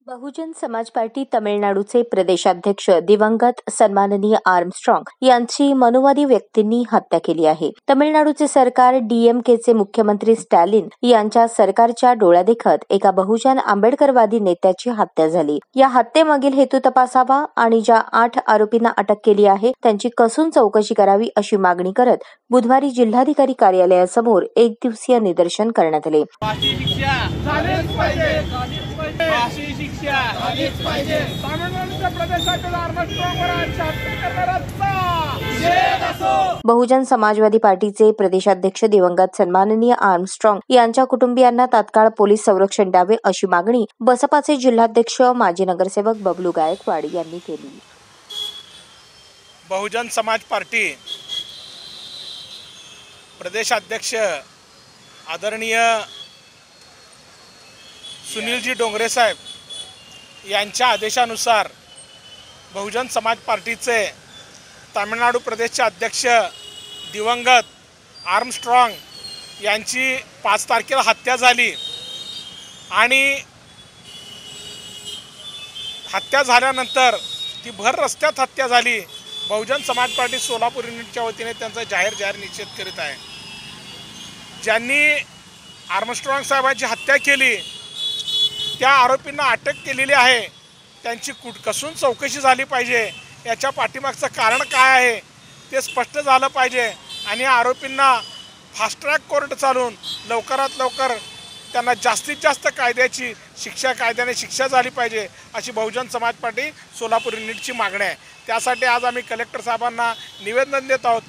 Bahujan Samaj party तमिळनाडूचे प्रदेशाध्यक्ष दिवंगत सन्माननीय आर्मस्ट्रॉंग यांची मनुवादी व्यक्तींनी हत्या केली आहे. तमिळनाडूचे सरकार डीएमकेचे मुख्यमंत्री स्टॅलिन यांच्या सरकारच्या डोळ्यादेखत एका बहुजन आंबेडकरवादी नेत्याची हत्या झाली. या हत्येमागील हेतू तपासावा आणि ज्या 8 आरोपींना अटक केली आहे त्यांची कसून चौकशी करावी अशी मागणी करत बुधवारी जिल्हाधिकारी कार्यालयासमोर एक दिवसीय निदर्शन करण्यात आले. बहुजन समाजवादी पार्टीचे प्रदेशाध्यक्ष दिवंगत सन्माननीय आर्मस्ट्रॉंग यांच्या कुटुंबियांना तात्काळ पोलीस संरक्षण द्यावे अशी मागणी बसपाचे जिल्हाध्यक्ष माजी नगरसेवक बबलू गायकवाड यांनी केली. बहुजन समाज पार्टी प्रदेशाध्यक्ष आदरणीय सुनीलजी डोंगरे साहेब यांच्या आदेशानुसार बहुजन समाज पार्टीचे तामिळनाडू प्रदेशचे अध्यक्ष दिवंगत आर्मस्ट्रॉंग यांची 5 तारखेला हत्या झाली आणि हत्या झाल्यानंतर ती भर रस्त्यात हत्या झाली. बहुजन समाज पार्टी सोलापूर युनिटच्या वतीने त्यांचा जाहीर निषेध करीत आहे. ज्यांनी आर्मस्ट्रॉंग साहेबांची हत्या केली त्या आरोपींना अटक केलेली आहे. त्यांची कसून चौकशी झाली पाहिजे. याच्या पाठीमागचं कारण काय आहे ते स्पष्ट झालं पाहिजे आणि या आरोपींना फास्ट ट्रॅक कोर्ट चालून लवकरात लवकर त्यांना जास्तीत जास्त कायद्याने शिक्षा झाली पाहिजे अशी बहुजन समाज पार्टी सोलापूर युनिटची मागणी आहे. त्यासाठी आज आम्ही कलेक्टर साहेबांना निवेदन देत आहोत